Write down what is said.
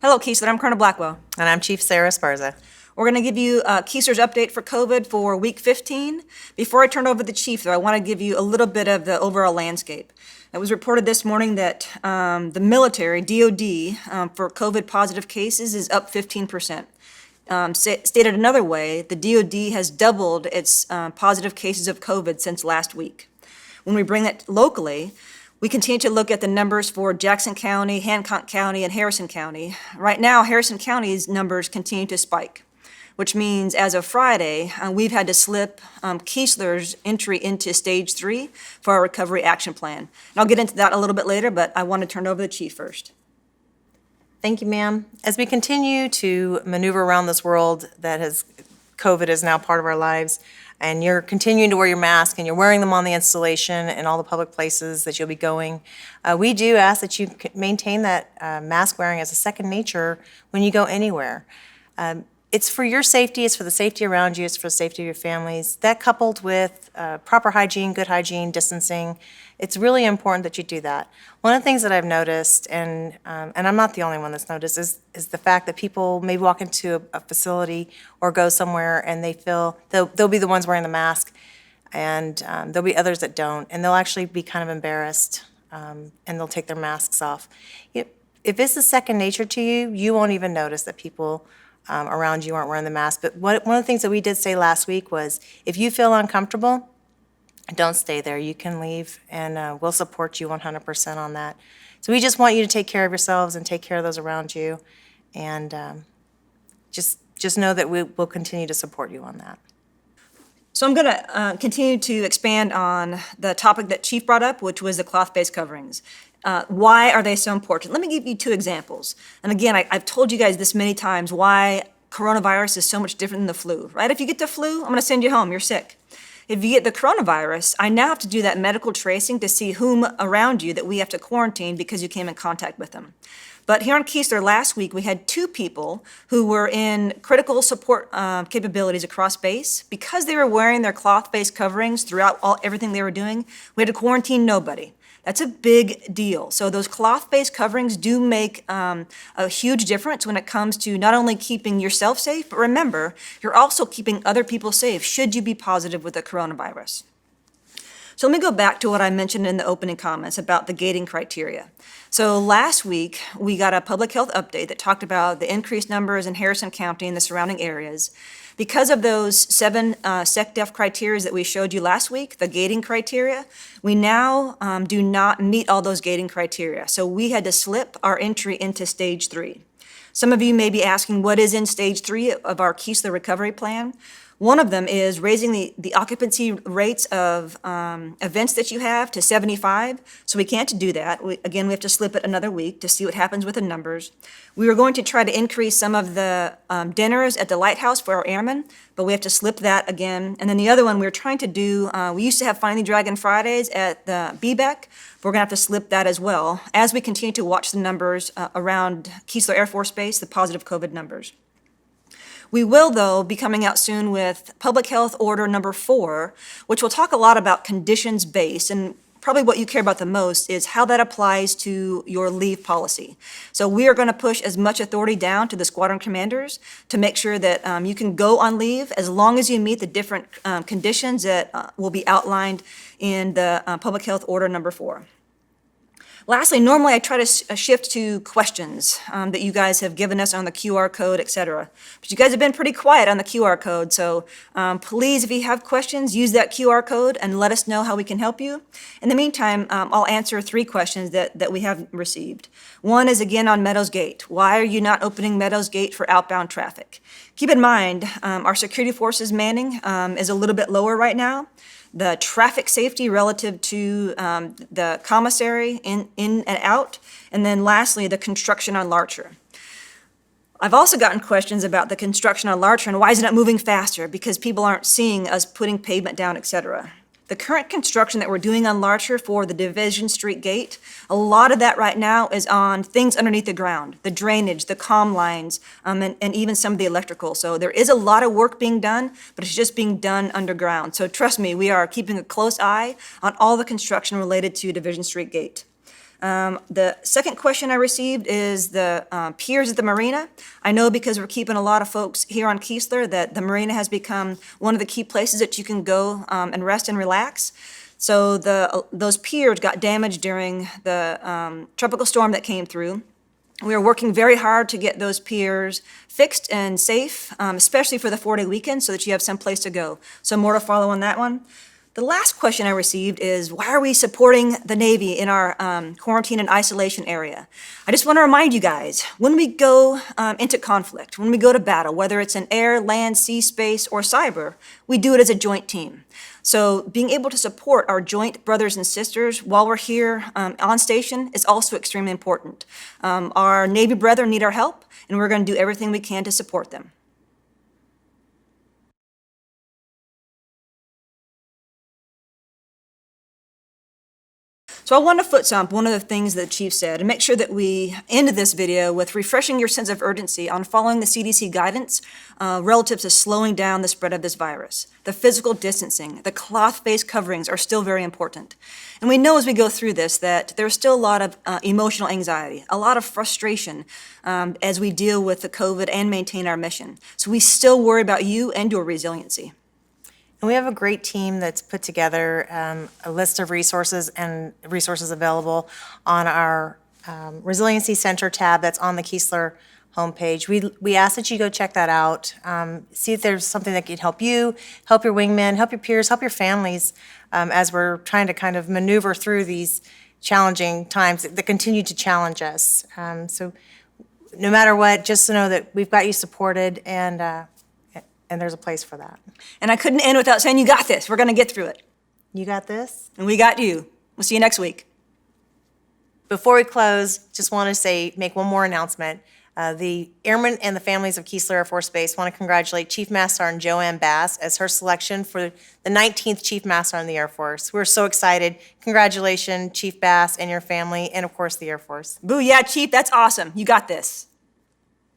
Hello, Keesler. I'm Colonel Blackwell. And I'm Chief Sarah Esparza. We're going to give you Keesler's update for COVID for week 15. Before I turn over to the chief, though, I want to give you a little bit of the overall landscape. It was reported this morning that the military, DOD, for COVID positive cases is up 15%. Stated another way, the DOD has doubled its positive cases of COVID since last week. When we bring that locally, we continue to look at the numbers for Jackson County, Hancock County, and Harrison County. Right now, Harrison County's numbers continue to spike, which means as of Friday, we've had to slip Keesler's entry into stage 3 for our recovery action plan. And I'll get into that a little bit later, but I want to turn it over to the chief first. Thank you, ma'am. As we continue to maneuver around this world COVID is now part of our lives, and you're continuing to wear your mask and you're wearing them on the installation and all the public places that you'll be going, we do ask that you maintain that mask wearing as a second nature when you go anywhere. It's for your safety, it's for the safety around you, it's for the safety of your families. That coupled with proper hygiene, good hygiene, distancing, it's really important that you do that. One of the things that I've noticed, and I'm not the only one that's noticed, is the fact that people may walk into a facility or go somewhere and they feel they'll be the ones wearing the mask, and there'll be others that don't, and they'll actually be kind of embarrassed, and they'll take their masks off. If this is second nature to you, you won't even notice that people around you aren't wearing the mask. But one of the things that we did say last week was, if you feel uncomfortable, don't stay there. You can leave, and we'll support you 100% on that. So we just want you to take care of yourselves and take care of those around you, and just know that we will continue to support you on that. So I'm going to continue to expand on the topic that Chief brought up, which was the cloth-based coverings. Why are they so important? Let me give you 2 examples. And again, I've told you guys this many times why coronavirus is so much different than the flu, right? If you get the flu, I'm going to send you home. You're sick. If you get the coronavirus, I now have to do that medical tracing to see whom around you that we have to quarantine because you came in contact with them. But here on Keesler last week, we had 2 people who were in critical support capabilities across base. Because they were wearing their cloth-based coverings throughout everything they were doing, we had to quarantine nobody. That's a big deal. So those cloth-based coverings do make a huge difference when it comes to not only keeping yourself safe, but remember, you're also keeping other people safe should you be positive with the coronavirus. So let me go back to what I mentioned in the opening comments about the gating criteria. So last week, we got a public health update that talked about the increased numbers in Harrison County and the surrounding areas. Because of those 7 SecDef criteria that we showed you last week, the gating criteria, we now do not meet all those gating criteria. So we had to slip our entry into stage 3. Some of you may be asking, what is in stage 3 of our Keesler recovery plan? One of them is raising the occupancy rates of events that you have to 75, so we can't do that. We have to slip it another week to see what happens with the numbers. We were going to try to increase some of the dinners at the lighthouse for our airmen, but we have to slip that again. And then the other one we were trying to do, we used to have Finally Dragon Fridays at the BBEC, but we're gonna have to slip that as well as we continue to watch the numbers around Keesler Air Force Base, the positive COVID numbers. We will, though, be coming out soon with Public Health Order number 4, which will talk a lot about conditions-based, and probably what you care about the most is how that applies to your leave policy. So we are going to push as much authority down to the squadron commanders to make sure that you can go on leave as long as you meet the different conditions that will be outlined in the Public Health Order number 4. Lastly, normally I try to shift to questions that you guys have given us on the QR code, etc. But you guys have been pretty quiet on the QR code, so please, if you have questions, use that QR code and let us know how we can help you. In the meantime, I'll answer 3 questions that we have received. One is again on Meadows Gate. Why are you not opening Meadows Gate for outbound traffic? Keep in mind, our security forces manning is a little bit lower right now. The traffic safety relative to the commissary in and out, and then lastly, the construction on Larcher. I've also gotten questions about the construction on Larcher and why is it not moving faster, because people aren't seeing us putting pavement down, etc. The current construction that we're doing on Larcher for the Division Street Gate, a lot of that right now is on things underneath the ground, the drainage, the comm lines, and even some of the electrical. So there is a lot of work being done, but it's just being done underground. So trust me, we are keeping a close eye on all the construction related to Division Street Gate. The second question I received is the piers at the marina. I know because we're keeping a lot of folks here on Keesler that the marina has become one of the key places that you can go and rest and relax. So those piers got damaged during the tropical storm that came through. We are working very hard to get those piers fixed and safe, especially for the 4-day weekend so that you have some place to go. So more to follow on that one. The last question I received is, why are we supporting the Navy in our quarantine and isolation area? I just want to remind you guys, when we go into conflict, when we go to battle, whether it's in air, land, sea, space, or cyber, we do it as a joint team. So being able to support our joint brothers and sisters while we're here on station is also extremely important. Our Navy brethren need our help, and we're going to do everything we can to support them. So I want to foot stomp one of the things that the chief said and make sure that we ended this video with refreshing your sense of urgency on following the CDC guidance relative to slowing down the spread of this virus. The physical distancing, the cloth face coverings are still very important. And we know as we go through this that there's still a lot of emotional anxiety, a lot of frustration as we deal with the COVID and maintain our mission. So we still worry about you and your resiliency. And we have a great team that's put together a list of resources and resources available on our Resiliency Center tab that's on the Keesler homepage. We ask that you go check that out, see if there's something that could help you, help your wingmen, help your peers, help your families as we're trying to kind of maneuver through these challenging times that continue to challenge us. So no matter what, just to know that we've got you supported and there's a place for that. And I couldn't end without saying, you got this. We're going to get through it. You got this? And we got you. We'll see you next week. Before we close, just want to make one more announcement. The airmen and the families of Keesler Air Force Base want to congratulate Chief Master Sergeant Joanne Bass as her selection for the 19th Chief Master Sergeant in the Air Force. We're so excited. Congratulations, Chief Bass and your family, and of course the Air Force. Boo, yeah, Chief, that's awesome. You got this.